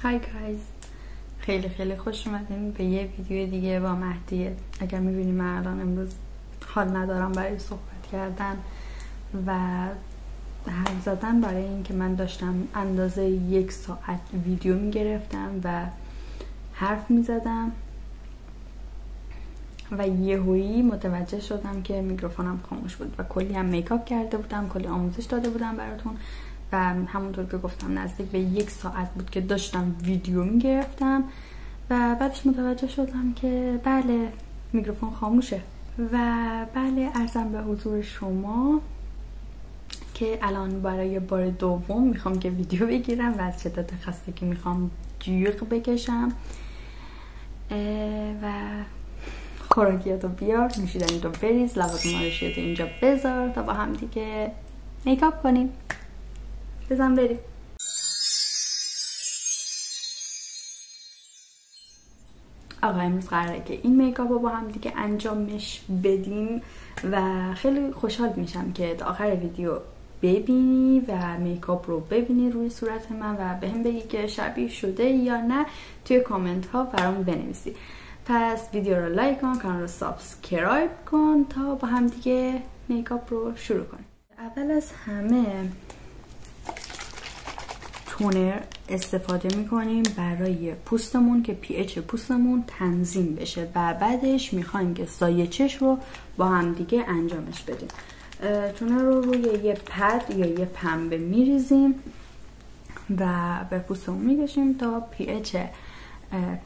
های گایز، خیلی خوش اومدین به یه ویدیو دیگه با مهدی. اگر میبینیم من الان امروز حال ندارم برای صحبت کردن و حرف زدن، برای اینکه من داشتم اندازه 1 ساعت ویدیو میگرفتم و حرف میزدم و یهویی متوجه شدم که میکروفونم خاموش بود و کلی هم میکاپ کرده بودم، کلی آموزش داده بودم براتون و همونطور که گفتم نزدیک به 1 ساعت بود که داشتم ویدیو میگرفتم و بعدش متوجه شدم که بله میکروفون خاموشه. و بله عرضم به حضور شما که الان برای بار دوم میخوام که ویدیو بگیرم و از شدت خستگی میخوام جیغ بکشم و خوراکیاتو بیار، نوشیدنیتو بریز، لوازم آرایشیاتو اینجا بذار تا با هم دیگه میکاپ کنیم. بزن بریم. آقا امروز قراره که این میکاپ رو با هم دیگه انجامش بدیم و خیلی خوشحال میشم که تا آخر ویدیو ببینی و میکاپ رو ببینی روی صورت من و به هم بگی که شبیه شده یا نه. توی کامنت ها برام بنویسی. پس ویدیو رو لایک کن، کانال رو سابسکرایب کن تا با هم دیگه میکاپ رو شروع کنیم. اول از همه تونر استفاده میکنیم برای پوستمون که پی اچ پوستمون تنظیم بشه و بعدش میخوایم که سایه چشم رو با هم دیگه انجامش بدیم. تونر رو روی یه پد یا یه پنبه میریزیم و به پوستمون میکشیم تا پی اچ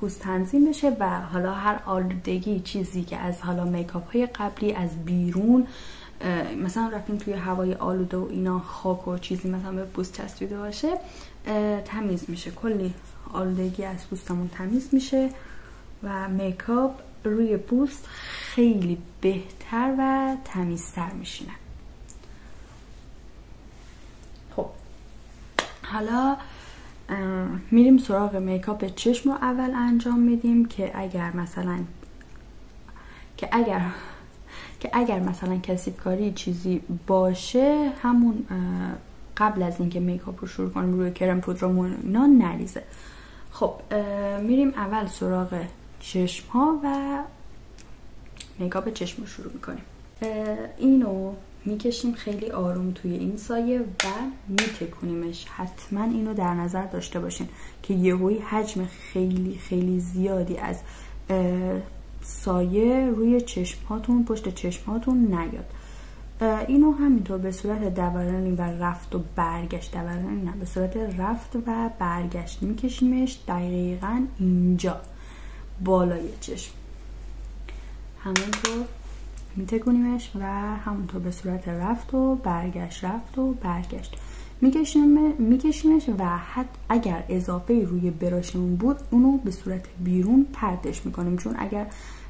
پوست تنظیم بشه و حالا هر آلودگی چیزی که از حالا میکاپ های قبلی از بیرون مثلا رفتیم توی هوای آلوده و اینا، خاک و چیزی مثلا به پوست چسبیده باشه، تمیز میشه. کلی آلودگی از پوستمون تمیز میشه و میکاپ روی پوست خیلی بهتر و تمیزتر میشینه. خب حالا میریم سراغ میکاپ چشم رو اول انجام میدیم که اگر مثلا کثیفکاری چیزی باشه همون قبل از اینکه میکاپ رو شروع کنیم روی کرم پودرمون اینا نریزه. خب میریم اول سراغ چشم ها و میکاپ چشم رو شروع میکنیم. اینو میکشیم خیلی آروم توی این سایه و میتکونیمش. حتما اینو در نظر داشته باشین که یهویی حجم خیلی زیادی از سایه روی چشمهاتون، پشت چشمهاتون نیاد. اینو همینطور به صورت دورانی و رفت و برگشت، دورانی نه، به صورت رفت و برگشت میکشیمش دقیقاً اینجا بالای چشم. همونطور میتکونیمش و همونطور به صورت رفت و برگشت میکشیمش و اگر اضافه روی براشمون بود اونو به صورت بیرون پرتش میکنیم، چون اگر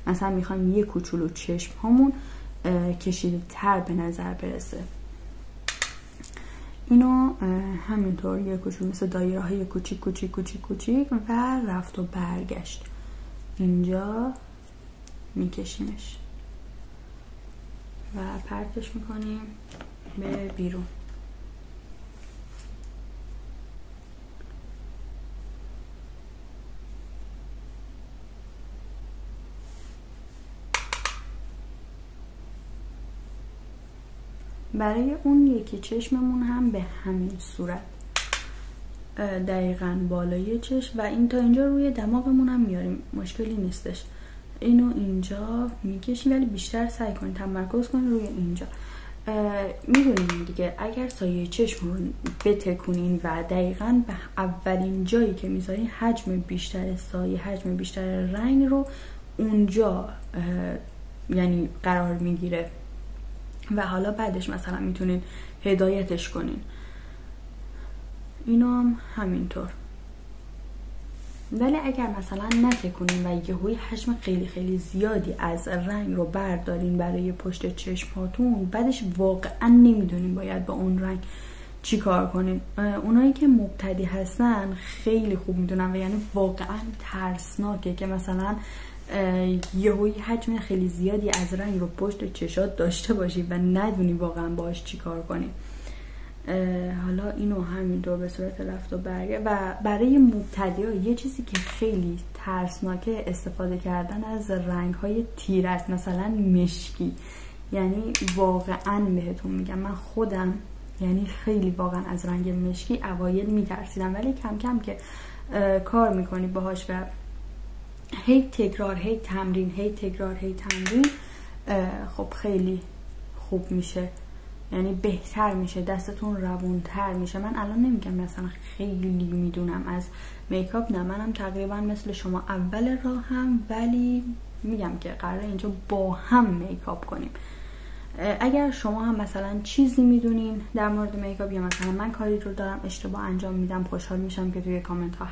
مثلا میخوایم یه کوچولو چشم هامون کشیده تر به نظر برسه، اینو همینطور یه کوچولو مثل دایره های کوچیک و رفت و برگشت اینجا میکشیمش و پرتش میکنیم به بیرون. برای اون یکی چشممون هم به همین صورت دقیقاً بالای چشم و این تا اینجا روی دماغمون هم میاریم، مشکلی نیستش. اینو اینجا میکشیم ولی بیشتر سعی کنید تمرکز کنید روی اینجا. میدونین دیگه اگر سایه چشم رو بتکونین و دقیقاً به اولین جایی که میذارین حجم بیشتر سایه، حجم بیشتر رنگ رو اونجا یعنی قرار میگیره و حالا بعدش مثلا میتونین هدایتش کنین. اینو هم همینطور. ولی اگر مثلا نتکونین و یهویی حجم خیلی زیادی از رنگ رو بردارین برای پشت چشماتون، بعدش واقعا نمیدونین باید با اون رنگ چی کار کنین. اونایی که مبتدی هستن خیلی خوب میدونن و یعنی واقعا ترسناکه که مثلا یهویی حجم خیلی زیادی از رنگ رو پشت چشات داشته باشی و ندونی واقعا باهاش چی کار کنی. حالا اینو همینطور به صورت رفت و برگشت. و برای مبتدی‌ها یه چیزی که خیلی ترسناکه استفاده کردن از رنگ‌های تیره است، مثلا مشکی. یعنی واقعا بهتون میگم من خودم یعنی خیلی واقعا از رنگ مشکی اوایل میترسیدم، ولی کم کم که کار میکنی باهاش و هی تکرار هی تمرین هی تکرار هی تمرین خب خیلی خوب میشه، یعنی بهتر میشه، دستتون روونتر میشه. من الان نمیگم مثلا خیلی میدونم از میکاپ، نه منم تقریبا مثل شما اول راهم، ولی میگم که قراره اینجا با هم میکاپ کنیم. اگر شما هم مثلا چیزی میدونین در مورد میکاپ یا مثلا من کاری رو دارم اشتباه انجام میدم، خوشحال میشم که توی کامنت ها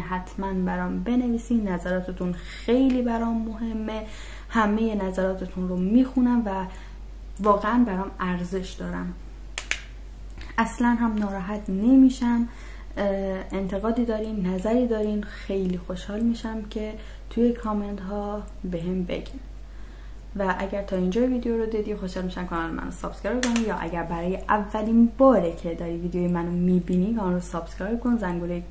حتما برام بنویسین. نظراتتون خیلی برام مهمه، همه نظراتتون رو میخونم و واقعا برام ارزش دارم. اصلا هم ناراحت نمیشم. انتقادی دارین، نظری دارین، خیلی خوشحال میشم که توی کامنت ها بهم بگین. و اگر تا اینجا ویدیو رو دیدی خوشحال میشم کانال منو سابسکرایب کنی، یا اگر برای اولین باره که داری ویدیوی منو میبینی کانال رو سابسکرایب کن،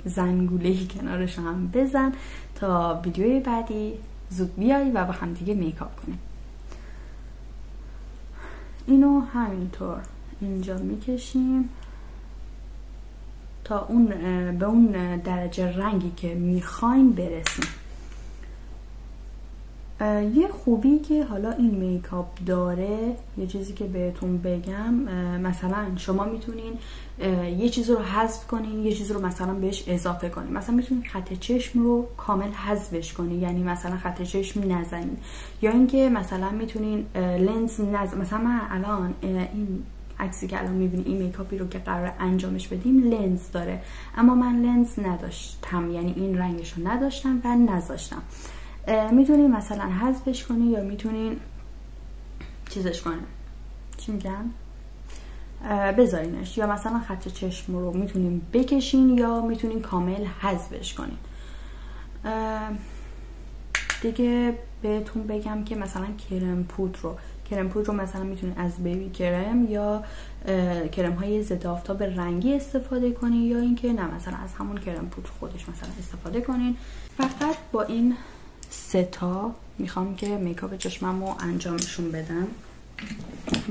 زنگوله کنارش هم بزن تا ویدیوی بعدی زود بیایی و با هم دیگه میکاپ کنیم. اینو همینطور اینجا میکشیم تا به اون درجه رنگی که میخوایم برسیم. یه خوبی که حالا این میکاپ داره، یه چیزی که بهتون بگم، مثلا شما میتونین یه چیز رو حذف کنین، یه چیز رو مثلا بهش اضافه کنین. مثلا میتونین خط چشم رو کامل حذفش کنین، یعنی مثلا خط چشم نزنین، یا اینکه مثلا میتونین لنز مثلا من الان این عکسی که الان میبینی این میکاپی رو که قرار انجامش بدیم لنز داره، اما من لنز نداشتم، یعنی این رنگش رو نداشتم و نذاشتم. میتونین مثلا حذفش کنین یا میتونین چیزش کنین، چی میگن، بذارینش، یا مثلا خط چشم رو میتونین بکشین یا میتونین کامل حذفش کنین. دیگه بهتون بگم که مثلا کرم پودر رو مثلا میتونین از بیبی کرم یا کرم های ضد آفتاب رنگی استفاده کنین، یا اینکه نه مثلا از همون کرم پودر خودش مثلا استفاده کنین. فقط با این 3 تا میخوام که میکاپ چشممو انجامشون بدم،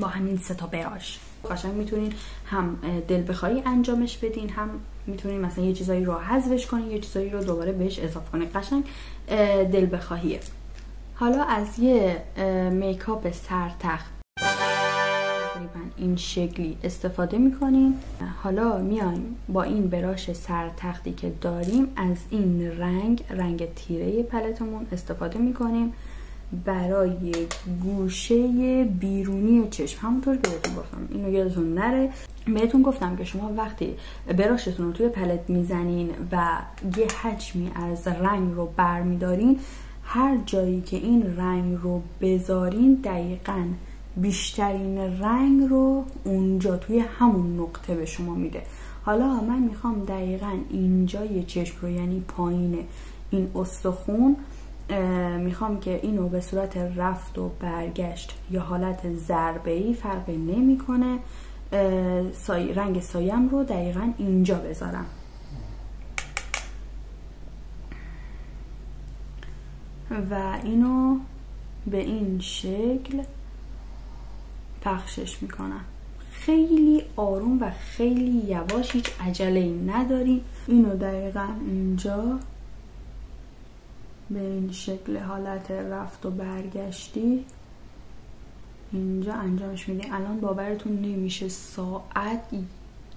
با همین 3 تا براش. قشنگ میتونین هم دل بخوایی انجامش بدین، هم میتونین مثلا یه چیزایی رو حذفش کنین، یه چیزایی رو دوباره بهش اضافه کنین. قشنگ دل بخواهیه. حالا از یه میکاپ سرتخت تقریبا این شکلی استفاده میکنیم. حالا میایم با این براش سرتختی که داریم از این رنگ تیره پلتمون استفاده میکنیم برای گوشه بیرونی چشم. همونطور که بهتون گفتم، اینو یادتون نره، بهتون گفتم که شما وقتی براشتون رو توی پلت میزنین و یه حجمی از رنگ رو برمیدارین، هر جایی که این رنگ رو بذارین دقیقاً بیشترین رنگ رو اونجا توی همون نقطه به شما میده. حالا من میخوام دقیقاً اینجای چشم رو، یعنی پایین این استخون، میخوام که اینو به صورت رفت و برگشت یا حالت ضربه‌ای فرقی نمیکنه، رنگ سایم رو دقیقاً اینجا بذارم. و اینو به این شکل پخشش میکنم، خیلی آروم و خیلی یواش، هیچ عجله‌ای نداری. اینو دقیقاً اینجا به این شکل حالت رفت و برگشتی اینجا انجامش میدی. الان باورتون نمیشه ساعت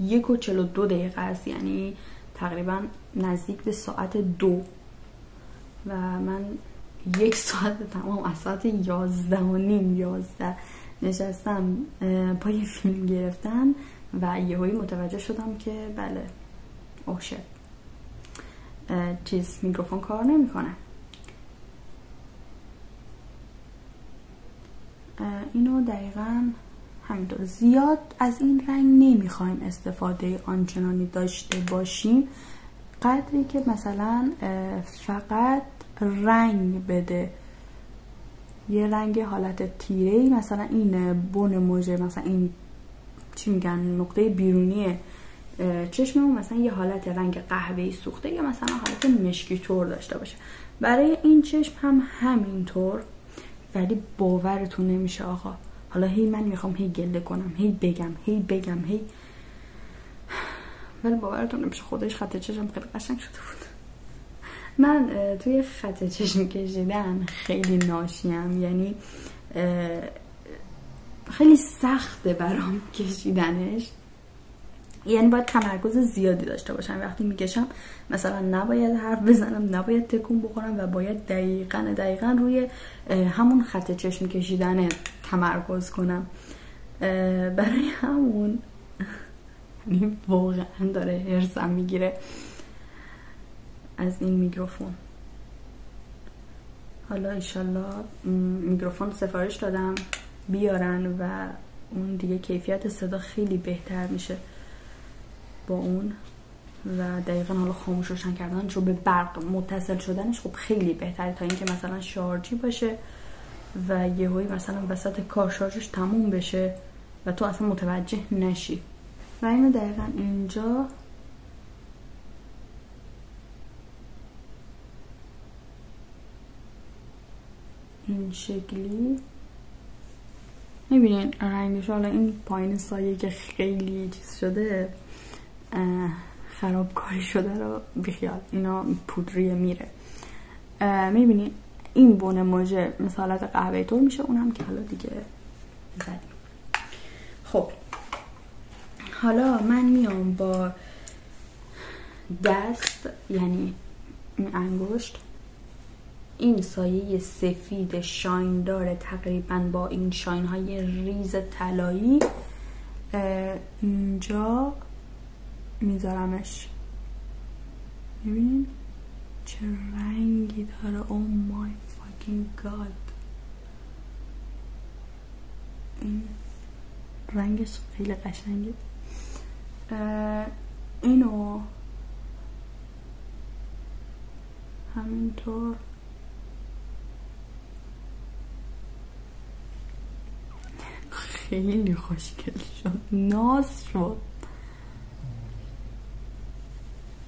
1:42 است، یعنی تقریبا نزدیک به ساعت 2 و من 1 ساعت تمام از ساعت 11:30 نشستم پای فیلم گرفتن و یهویی متوجه شدم که بله اوشه میکروفون کار نمیکنه. اینو دقیقاً همینطور، زیاد از این رنگ نمیخوایم استفاده آنچنانی داشته باشیم، قدری که مثلا فقط رنگ بده، یه رنگ حالت تیره‌ای، مثلا این بن موجه، مثلا این چی میگن نقطه بیرونی چشممون مثلا یه حالت رنگ قهوه‌ای سوخته یا مثلا حالت مشکی طور داشته باشه. برای این چشم هم همینطور، ولی باورتون نمیشه آقا. حالا هی من میخوام هی گله کنم، هی بگم، ولی باورتون نمیشه خودش خط چشم خیلی قشنگ شده بود. من توی خط چشم کشیدن خیلی ناشیم، یعنی خیلی سخته برام کشیدنش، یعنی باید تمرکز زیادی داشته باشم وقتی میکشم. مثلا نباید حرف بزنم، نباید تکون بخورم و باید دقیقاً روی همون خط چشم کشیدن تمرکز کنم. برای همون واقعا داره هرسم میگیره از این میکروفون. حالا انشالله میکروفون سفارش دادم بیارن و اون دیگه کیفیت صدا خیلی بهتر میشه با اون و دقیقا حالا خاموش روشن کردن چون به برق متصل شدنش خب خیلی بهتره تا اینکه مثلا شارژی باشه و یهویی مثلا وسط کار شارژش تموم بشه و تو اصلا متوجه نشی. و اینو دقیقا اینجا این شکلی میبینین رنگش. حالا این پایین سایه که خیلی چیز شده خرابکاری شده رو بیخیال، اینا پودریه میره. میبینین این بونه موژه مثالت قهوه طور میشه، اونم که حالا دیگه زدیم. خب حالا من میام با دست، یعنی انگشت، این سایه سفید شاین داره تقریبا با این شاین های ریز طلایی اینجا میذارمش. ببینین چه رنگی داره. Oh my fucking god. این رنگش خیلی قشنگه. اینو همینطور خیلی خوشگل شد، ناز شد،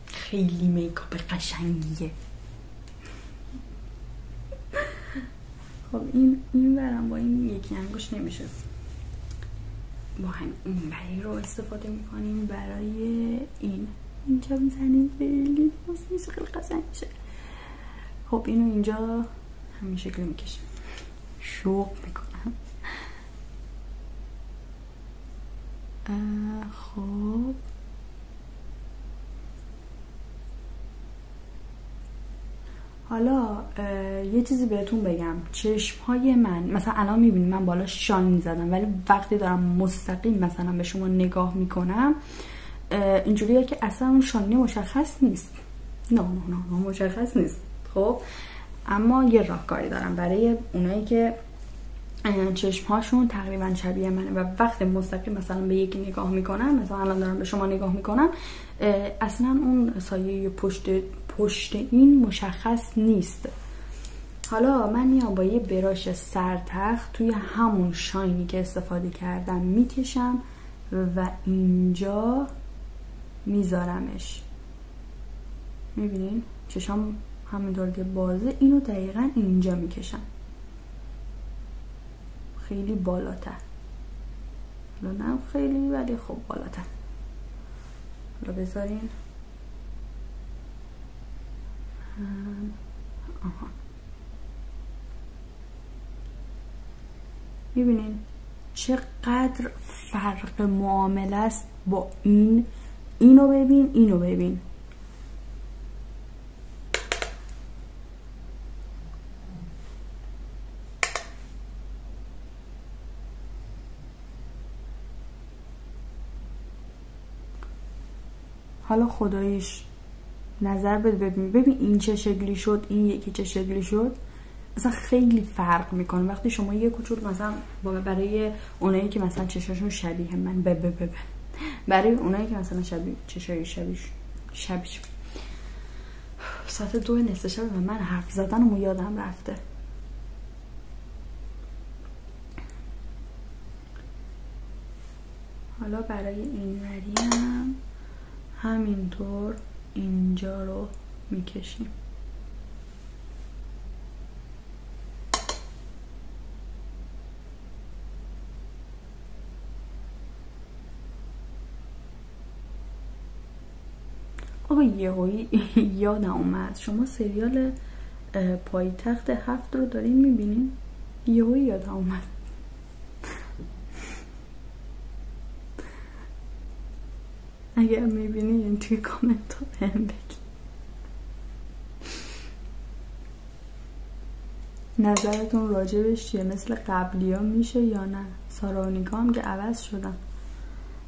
خیلی میکاپ قشنگیه. خب این برم با این یکی انگوش نمیشه، با هم این بری رو استفاده میکنیم برای اینجا میزنیم، خیلی باز میشه، خیلی قشنگ میشه. خب اینو اینجا همین شکلی میکشیم، شوق میکنم. خب حالا یه چیزی بهتون بگم. چشم های من مثلا الان میبینید من بالا شاین زدم، ولی وقتی دارم مستقیم مثلا به شما نگاه میکنم اینجوریه که اصلا اون شاینه مشخص نیست. نه مشخص نیست. خب اما یه راهکاری دارم برای اونایی که چشم هاشون تقریبا شبیه منه و وقتی مستقیم مثلا به یکی نگاه میکنم، مثلا الان دارم به شما نگاه میکنم، اصلا اون سایه پشت این مشخص نیست. حالا من میام با یه براش سرتخت توی همون شاینی که استفاده کردم میکشم و اینجا میذارمش. میبینین چشام همینطور که بازه، اینو دقیقا اینجا میکشم، خیلی بالاتر. حالا نه خیلی، ولی خب بالاتر. حالا بذارین. میبینین چقدر فرق معامله است با اینو ببین، اینو ببین. حالا خداییش نظر بده ببین این چه شکلی شد، این یکی چه شکلی شد. اصلا خیلی فرق میکنه وقتی شما یه کوچولو مثلا برای اونایی که مثلا چشاشون شبیه من برای اونایی که مثلا چشای شبیه ساعت 2 نصف شب و من حرف زدنمو یادم رفته. حالا برای این وری هم همینطور اینجا رو میکشیم. آقا یهویی یادم اومد، شما سریال پایتخت 7 رو دارین میبینین؟ یهویی یادم اومد. اگر میبینین توی کامنت ها هم بگید نظرتون راجبش چیه، مثل قبلی ها میشه یا نه؟ سارانیکا هم که عوض شدن،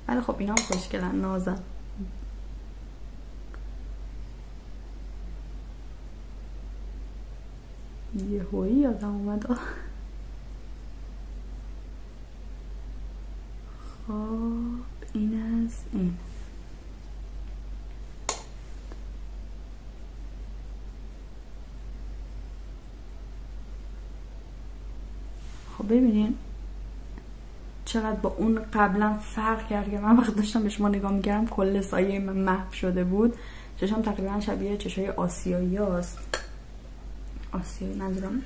ولی خب اینا هم خوشگلن، نازن. یهویی یادم اومد. خب این از این. خب ببینین چقدر با اون قبلا فرق کرد که من وقت داشتم به شما نگاه میکردم کل سایه من محو شده بود. چشم تقریبا شبیه چشای آسیایی هست، آسیایی منظورم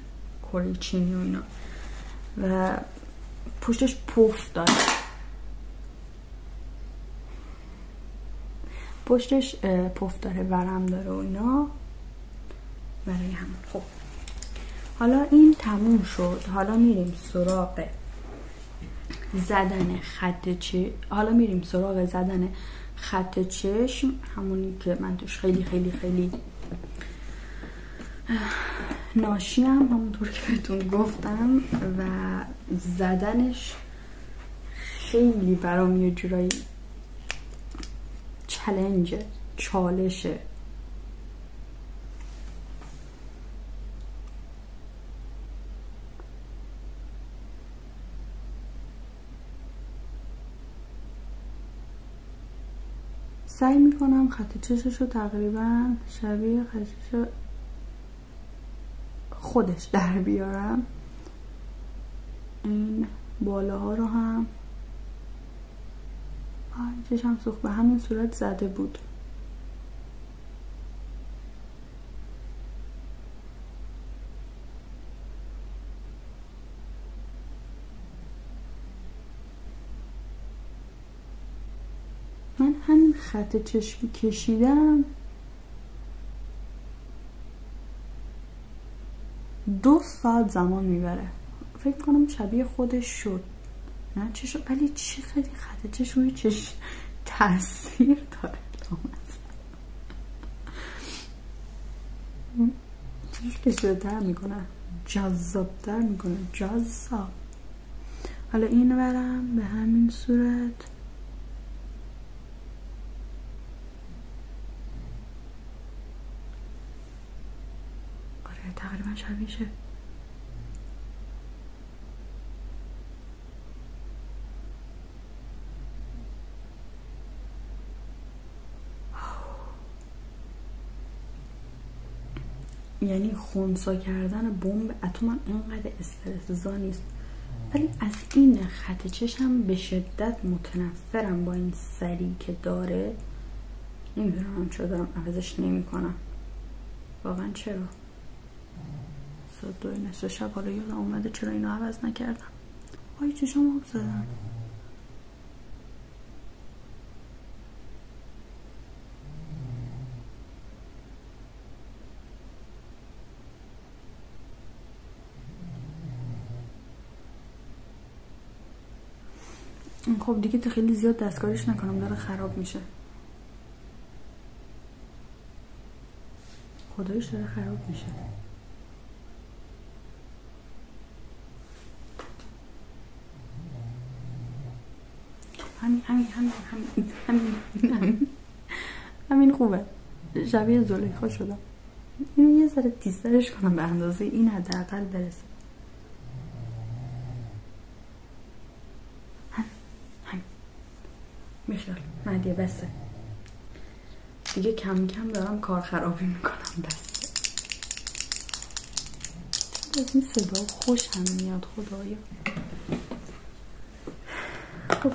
کره چینی و اینا، و پشتش پف داره، پشتش پف داره، ورم داره و اینا برای همون. خب حالا این تموم شد، حالا میریم سراغ زدن خط چشم، همونی که من توش خیلی خیلی خیلی ناشیم، همونطور که بهتون گفتم، و زدنش خیلی برام یه جورایی چالشه. سعی میکنم خط چشش رو تقریبا شبیه خط چش خودش در بیارم. این بالاها رو هم چشم سوخت، به همین صورت زده بود. من همین خط چشمی کشیدم 2 ساعت زمان میبره. فکر کنم شبیه خودش شد، نه چشم، ولی چی خیلی خط چشم روی چشم تاثیر داره. چشم کشیدتر میکنه، جذابتر میکنه، جذاب. حالا این برم به همین صورت تقریبا شبیشه. یعنی خنثی کردن بمب اتم اینقدر استرس‌زا نیست، ولی از این خط چشم به شدت متنفرم با این سری که داره. نمیدونم چرا دارم عوضش نمی‌کنم، واقعا چرا. 2 نصف شب حالا یادم اومده چرا اینو عوض نکردم. آی چشم آب زدم. خب دیگه خیلی زیاد دستکاریش نکنم، داره خراب میشه. خدایش داره خراب میشه. همین خوبه، شبیه زلیخا شدم. اینو یه ذره تیزترش کنم به اندازه این حداقل برسه. همین میخیال مهدیه، بسه دیگه، کم کم دارم کار خرابی میکنم، بسه. از این صدا خوش هم میاد خدایا. خب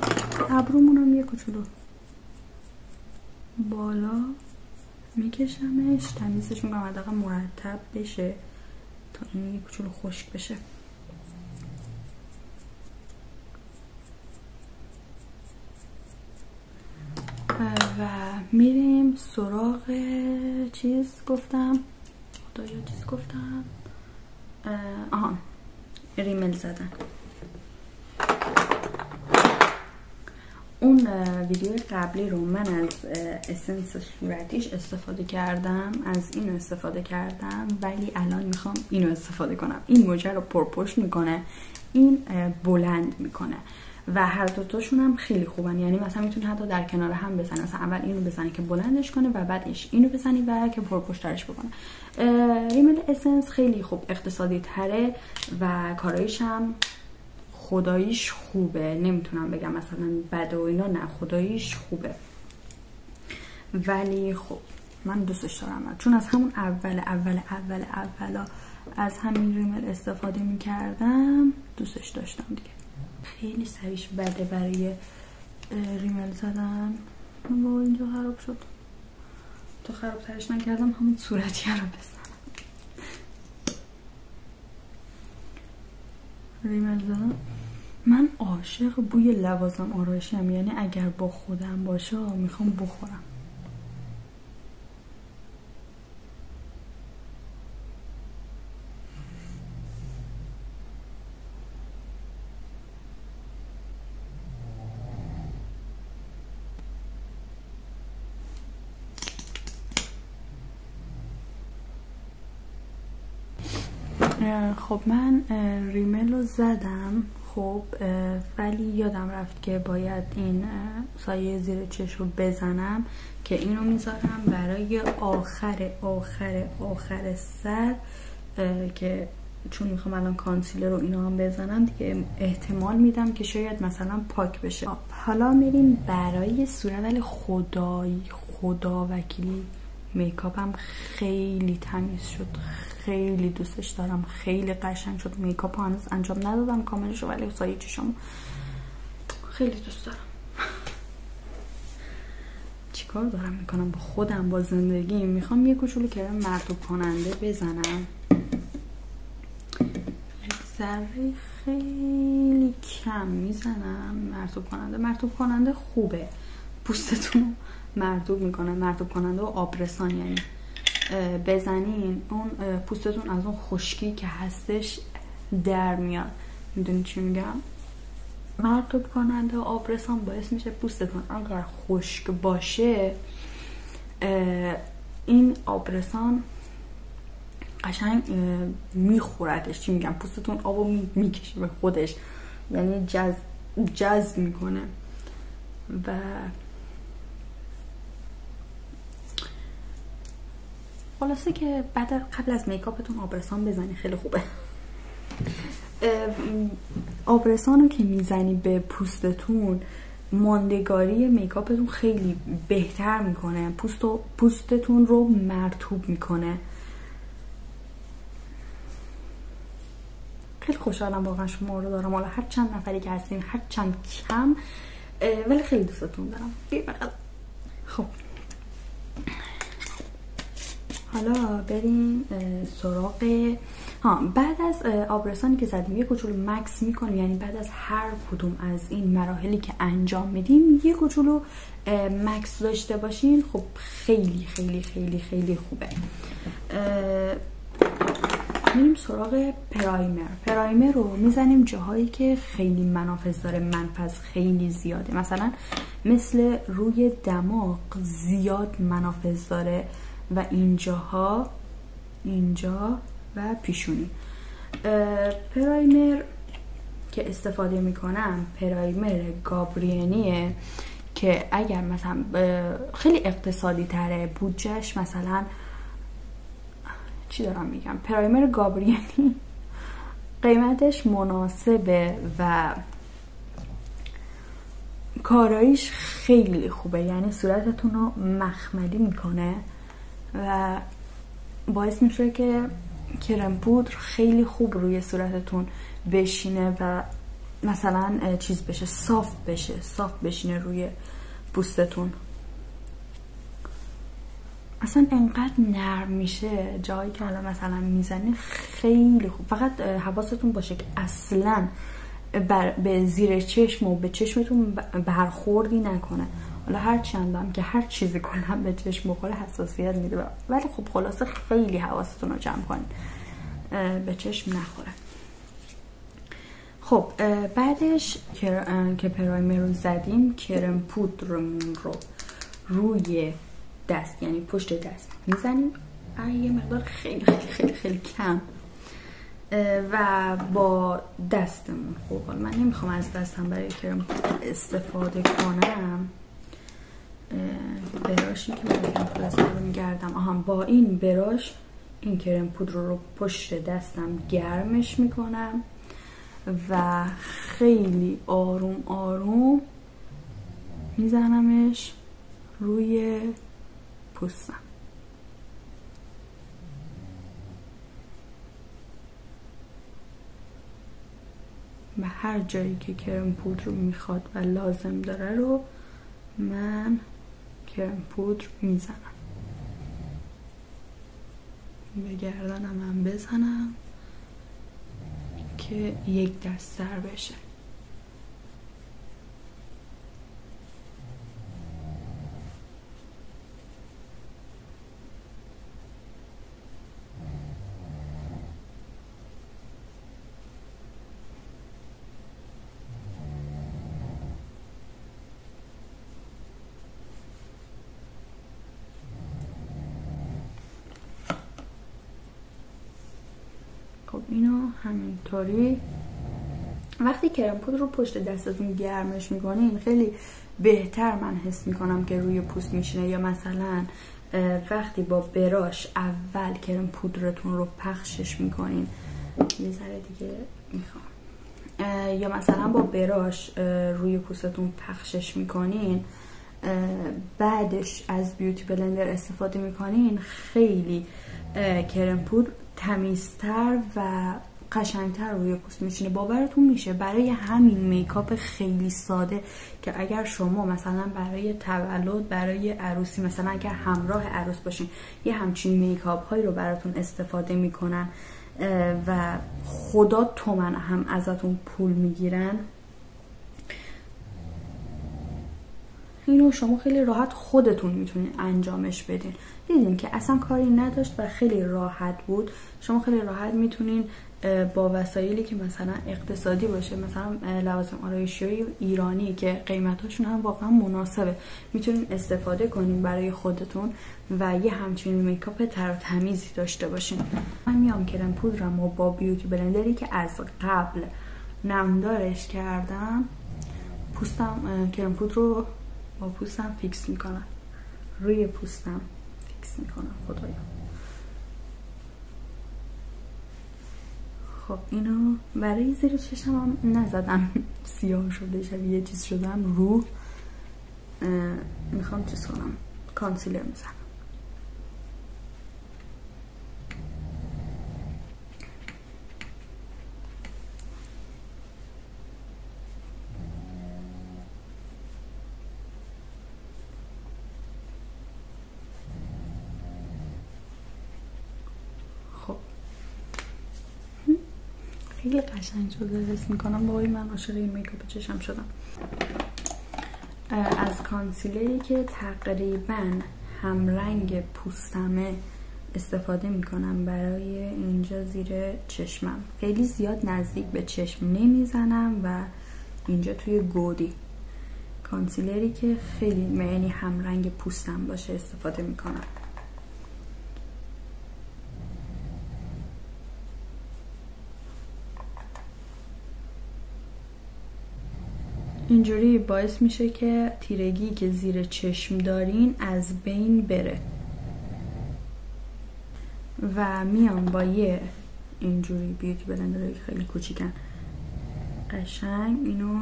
ابرومونم یه کوچولو بالا میکشمش، تمیزش میکنم حداقل مرتب بشه تا این یه کوچولو خشک بشه. و میریم سراغ چیز گفتم ریمل زدن. اون ویدیو قبلی رو من از اسنس صورتیش استفاده کردم، از این استفاده کردم، ولی الان میخوام اینو استفاده کنم. این موجه رو پرپشت میکنه، این بلند میکنه و هر دوتاشون هم خیلی خوبن. یعنی مثلا میتونی حتی در کنار هم بزنی، مثلا اول اینو بزنی که بلندش کنه و بعدش اینو بزنی و که پرپشترش بکنه. ریمل اسنس خیلی خوب، اقتصادی تره و کارایش هم خداییش خوبه. نمیتونم بگم مثلا بده و اینا، نه خداییش خوبه. ولی خب من دوستش دارم چون از همون اولا از همین ریمل استفاده میکردم، دوستش داشتم دیگه. خیلی سریش بده برای ریمل زدن. با اینجا خراب شد، تو خراب ترش نکردم، همون صورتی رو بزنم. ریمل زدن. من عاشق بوی لوازم آرایشی ام، یعنی اگر با خودم باشه میخوام بخورم. خب من ریمل رو زدم، خب ولی یادم رفت که باید این سایه زیر چشم رو بزنم که اینو میذارم برای آخر سر، که چون میخوام الان کانسیلر رو اینا هم بزنم دیگه، احتمال میدم که شاید مثلا پاک بشه. حالا میریم برای صورت. ولی خدا وکیلی میکاپم خیلی تمیز شد، خیلی دوستش دارم، خیلی قشنگ شد. میکاپ هنوز انجام ندادم کاملش رو، ولی سایه چشم خیلی دوست دارم. چیکار دارم میکنم با خودم، با زندگی؟ میخوام یه کوچولو کرم مرطوب کننده بزنم، ذره خیلی کم میزنم. مرطوب کننده خوبه، پوستتون مرطوب میکنه. مرطوب کننده و آبرسان یعنی بزنین اون پوستتون از اون خشکی که هستش در میاد. میدونی چی میگم؟ مرطوب کننده و آبرسان باعث میشه پوستتون اگر خشک باشه، این آبرسان قشنگ میخوردش. چی میگم؟ پوستتون آبو میکشه به خودش، یعنی جذب میکنه. و خلاصه که قبل از میکاپتون آبرسان بزنی، خیلی خوبه. آبرسان رو که میزنی به پوستتون، ماندگاری میکاپتون خیلی بهتر میکنه، پوستتون رو مرطوب میکنه. خیلی خوشحالم واقعا شما رو دارم، حالا هر چند نفری که هستین، هر چند کم، ولی خیلی دوستتون دارم. خب حالا بریم سراغ بعد از آبرسانی که زدیم یه کوچولو مکس میکنیم، یعنی بعد از هر کدوم از این مراحلی که انجام میدیم یه کوچولو مکس داشته باشین. خب خیلی خیلی خیلی خیلی خوبه. میریم سراغ پرایمر رو میزنیم جاهایی که خیلی منافذ داره، منفذ خیلی زیاده. مثلا مثل روی دماغ زیاد منافذ داره و اینجاها، اینجا و پیشونی. پرایمر که استفاده میکنم پرایمر گابریانیه که اگر مثلا خیلی اقتصادی تره، بودجهش مثلا چی دارم میگم، پرایمر گابریانی قیمتش مناسبه و کارایش خیلی خوبه، یعنی صورتتون رو مخملی میکنه و باعث میشه که کرم پودر خیلی خوب روی صورتتون بشینه و مثلا چیز بشه، صاف بشینه روی پوستتون. اصلا انقدر نرم میشه جایی که حالا مثلا میزنی، خیلی خوب. فقط حواستون باشه که اصلا به زیر چشم و به چشمتون برخوردی نکنه. حالا هر چندم که هر چیزی کنم به چشم بخوره حساسیت میده، ولی خب خلاصه خیلی حواستون رو جمع کنین به چشم نخوره. خب بعدش که پرایمر رو زدیم، کرم پودرمون رو روی دست یعنی پشت دست میزنیم، یه مقدار خیلی خیلی خیلی خیلی کم و با دستمون. خب من نمیخوام از دستم برای کرم پودر استفاده کنم، براشی که برای کرم پودر استفاده میگردم. با این براش این کرم پودر رو پشت دستم گرمش میکنم و خیلی آروم آروم میزنمش روی پوستم. و هر جایی که کرم پودر رو میخواد و لازم داره رو من کرم پودر میزنم. به گردنم هم بزنم که یک دست‌تر بشه. خب اینو همینطوری وقتی کرم پودر رو پشت دستتون گرمش میکنین خیلی بهتر من حس میکنم که روی پوست میشینه. یا مثلا وقتی با براش اول کرم پودرتون رو پخشش میکنین، یه ذره دیگه میخوام، یا مثلا با براش روی پوستتون پخشش میکنین، بعدش از بیوتی بلندر استفاده میکنین، خیلی کرم پودر تمیزتر و قشنگتر روی پوست میشینه. باورتون میشه برای همین میکاپ خیلی ساده که اگر شما مثلا برای تولد، برای عروسی، مثلا اگر همراه عروس باشین، یه همچین میکاپ هایی رو براتون استفاده میکنن و خدا تومن هم ازتون پول میگیرن، اینو شما خیلی راحت خودتون میتونین انجامش بدین. دیدین که اصلا کاری نداشت و خیلی راحت بود. شما خیلی راحت میتونین با وسایلی که مثلا اقتصادی باشه، مثلا لوازم آرایشی ایرانی که قیمتاشون هم واقعا مناسبه، میتونین استفاده کنین برای خودتون و یه همچین میکاپ تر و تمیزی داشته باشین. من میام کرم پودرم و با بیوتی بلندری که از قبل نمدارش کردم، پوستم کرم پودر رو با پوستم فیکس میکنم، روی پوستم فیکس میکنم. خدایا. خب اینو برای زیر چشم هم نزدم سیاه شده، شبیه چیز شدم، رو میخوام چیز کنم، کانسیلر میزنم. خیلی قشنگ شده، حس میکنم بابای من عاشق این میکاپ چشم شدم. از کانسیلری که تقریبا همرنگ پوستمه استفاده میکنم برای اینجا زیر چشمم. خیلی زیاد نزدیک به چشم نمیزنم و اینجا توی گودی. کانسیلری که خیلی یعنی همرنگ پوستم باشه استفاده میکنم. اینجوری باعث میشه که تیرگی که زیر چشم دارین از بین بره. و میام با یه اینجوری بیوتی بلندر خیلی کوچیکن قشنگ اینو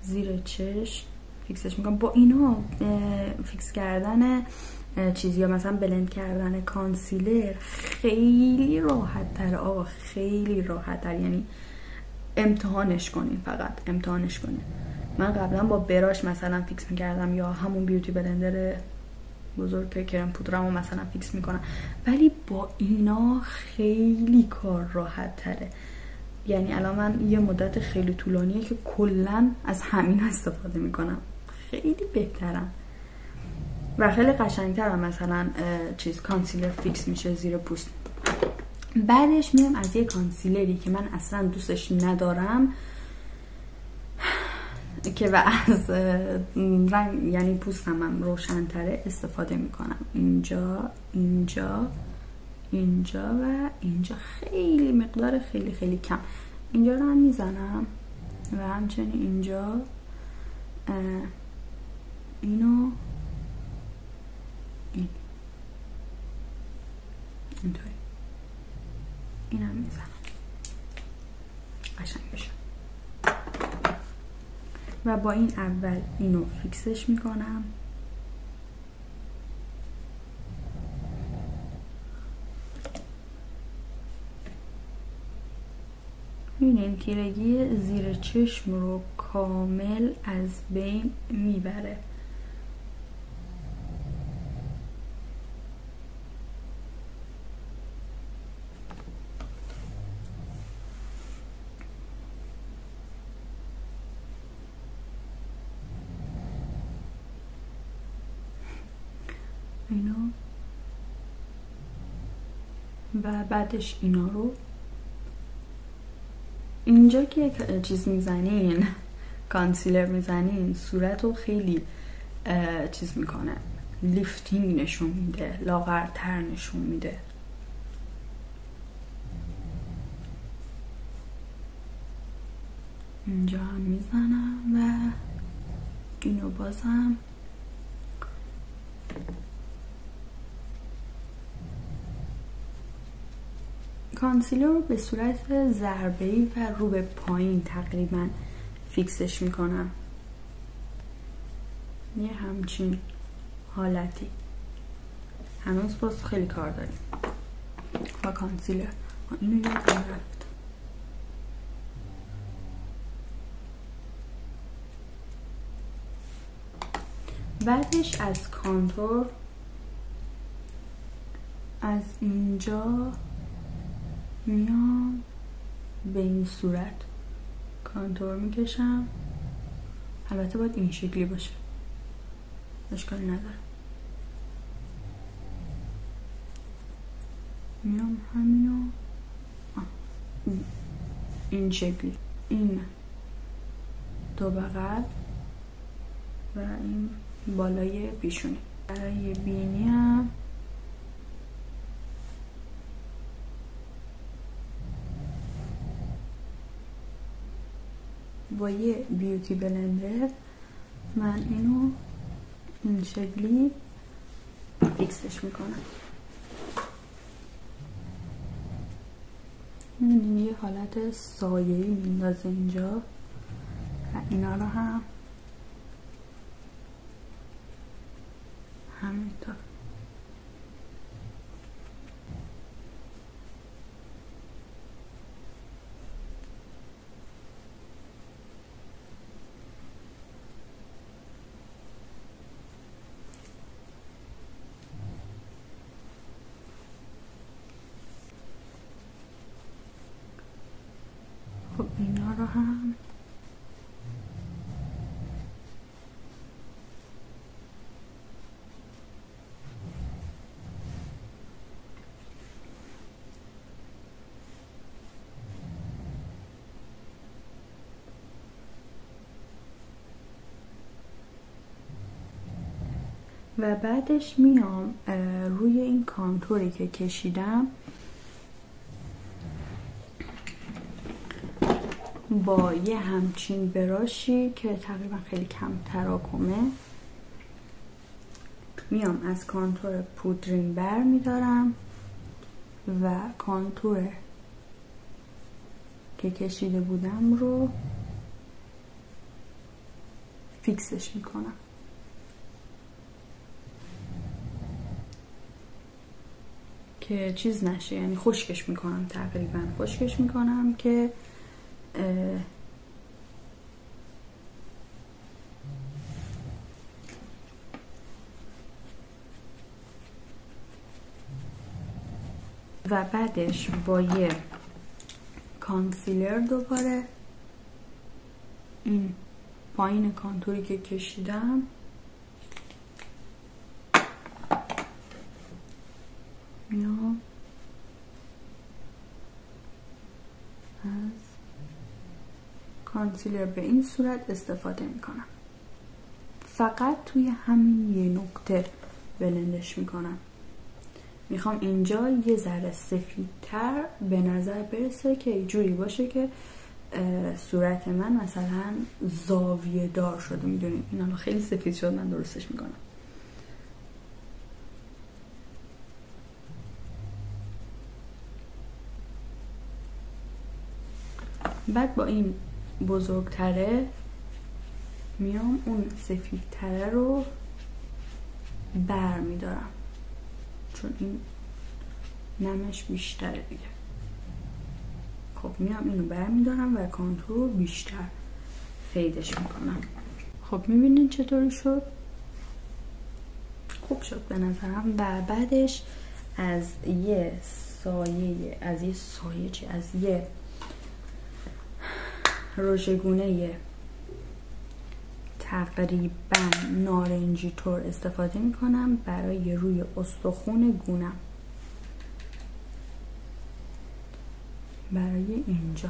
زیر چشم فیکسش میکنم. با اینو فیکس کردن چیزی یا مثلا بلند کردن کانسیلر خیلی راحت تر آقا، خیلی راحت تر. یعنی امتحانش کنین، فقط امتحانش کنین. من قبلا با براش مثلا فیکس میکردم یا همون بیوتی بلندر بزرگ که کرم پودرمو مثلا فیکس میکنم، ولی با اینا خیلی کار راحت تره. یعنی الان من یه مدت خیلی طولانیه که کلا از همین استفاده میکنم، خیلی بهترم و خیلی قشنگترم. مثلا چیز کانسیلر فیکس میشه زیر پوست. بعدش میام از یه کانسیلری که من اصلا دوستش ندارم که و از رنگ یعنی پوستم هم روشن‌تره استفاده میکنم. اینجا اینجا اینجا و اینجا خیلی مقدار خیلی خیلی کم اینجا رو هم میزنم و همچنین اینجا اینو اینطوری اینم میزنم قشنگ بشه و با این اول اینو فیکسش میکنم. این تیرگی زیر چشم رو کامل از بین میبره. اینو و بعدش اینا رو اینجا که چیز میزنین، کانسیلر میزنین، صورت رو خیلی چیز میکنه، لیفتینگ نشون میده، لاغرتر نشون میده. اینجا هم میزنم و اینو بازم کانسیلر رو به صورت ضربه‌ای و رو به پایین تقریبا فیکسش میکنم، یه همچین حالتی. هنوز باز خیلی کار داریم با کانسیلر. اینو یادم رفت. بعدش از کانتور از اینجا میام به این صورت کانتور میکشم. البته باید این شکلی باشه، اشکالی نداره. میام همینو این شکلی، این دو بغل و این بالای پیشونی. برای بینی هم با یه بیوتی بلندر من اینو این شکلی فیکسش میکنم. این یه حالت سایه‌ای میندازه اینجا و اینا رو هم همینطور. خب اینا رو هم و بعدش میام روی این کانتوری که کشیدم با یه همچین براشی که تقریبا خیلی کم تراکمه میام از کانتور پودرین بر میدارم و کانتور که کشیده بودم رو فیکسش میکنم. که چیز نشه، یعنی خشکش میکنم، تقریبا خشکش میکنم که و بعدش با یه کانسیلر دوباره این پایین کانتوری که کشیدم میام از کانسیلر به این صورت استفاده میکنم. فقط توی همین یه نقطه بلندش میکنم. میخوام اینجا یه ذره سفیدتر به نظر برسه که یه جوری باشه که صورت من مثلا زاویه دار شده. میدونید این الان خیلی سفید شد، من درستش میکنم. بعد با این بزرگتره میام اون سفیدتره رو بر میدارم، چون این نمش بیشتره دیگه. خب میام اینو بر میدارم و کانتور رو بیشتر فیدش میکنم. خب میبینین چطوری شد؟ خوب شد به نظرم. و بعدش از یه رژگونه تقریبا نارنجی طور استفاده میکنم برای روی استخون گونم، برای اینجا.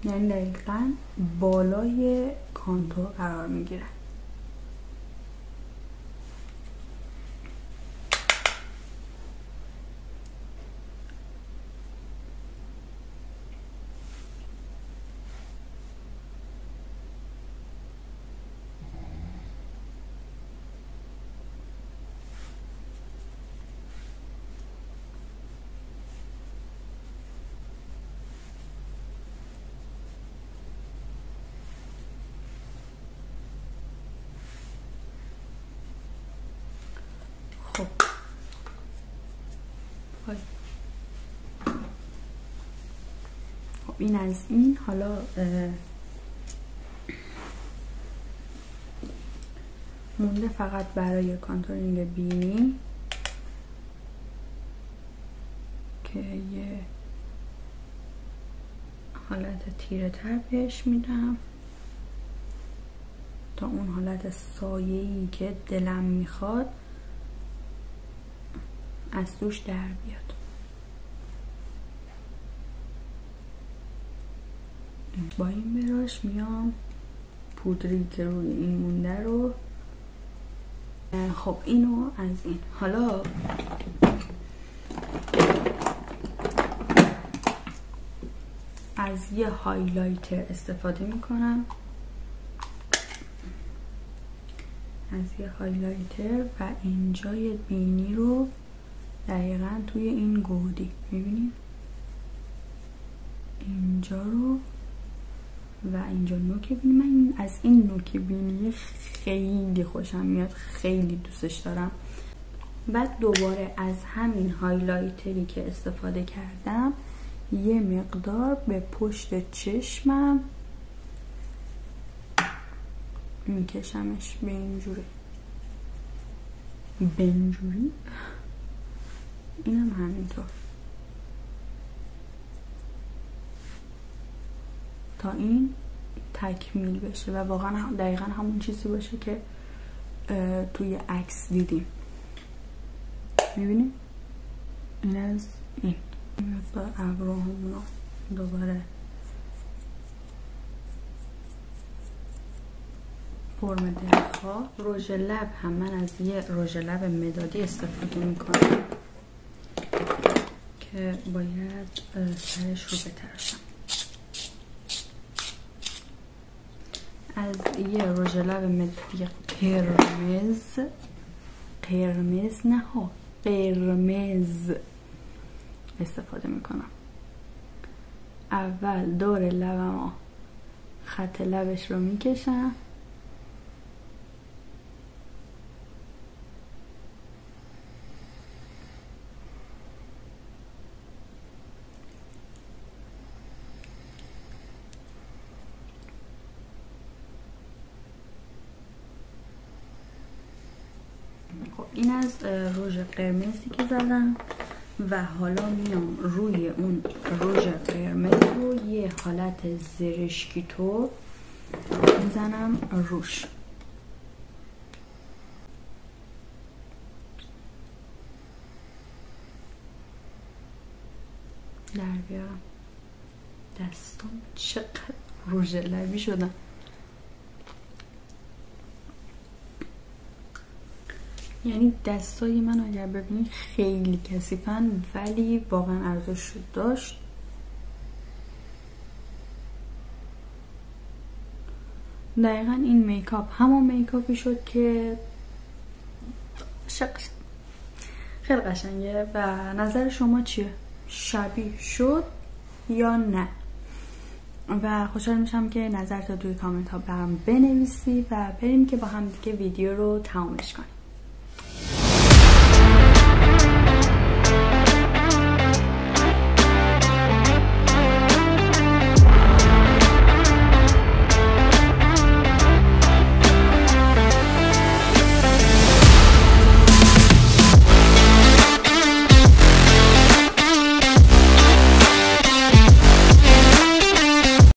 یعنی دقیقا بالای کانتور قرار میگیره. خب این از این. حالا مونده فقط برای کانتورینگ بینی که یه حالت تیره تر بهش میدم تا اون حالت سایه‌ای که دلم میخواد از توش در بیاد. با این براش میام پودری که روی این مونده رو. خب اینو از این. حالا از یه هایلایتر استفاده میکنم، از یه هایلایتر و اینجای بینی رو دقیقا توی این گودی میبینید اینجا رو و اینجا نوک بینی. من از این نوک بینی خیلی خوشم میاد، خیلی دوستش دارم. بعد دوباره از همین هایلایتری که استفاده کردم یه مقدار به پشت چشمم میکشمش به اینجوری، اینم همینطور تا این تکمیل بشه و واقعا دقیقا همون چیزی باشه که توی عکس دیدیم. میبینیم این از این مقدار ابروهامونو دوباره فرم دلخواه. رژ لب هم من از یه رژ لب مدادی استفاده میکنم که باید سرش رو بتراشم. از یه رژ لب مدادی قرمز استفاده میکنم. اول دور لبمو خط لبش رو میکشم، خب این از رژ قرمزی که زدم و حالا میام روی اون رژ قرمز رو یه حالت زرشکی طور میزنم روش. در بیارم دستم چقدر رژ لبی شدن. یعنی دستای من اگر ببینید خیلی کثیفن ولی واقعا ارزش داشت. دقیقا این میکاپ همون میکاپی شد که خیلی قشنگه. و نظر شما چیه؟ شبیه شد یا نه؟ و خوشحال میشم که نظرت رو توی کامنت ها برام بنویسی و بریم که با هم دیگه ویدیو رو تمامش کنیم.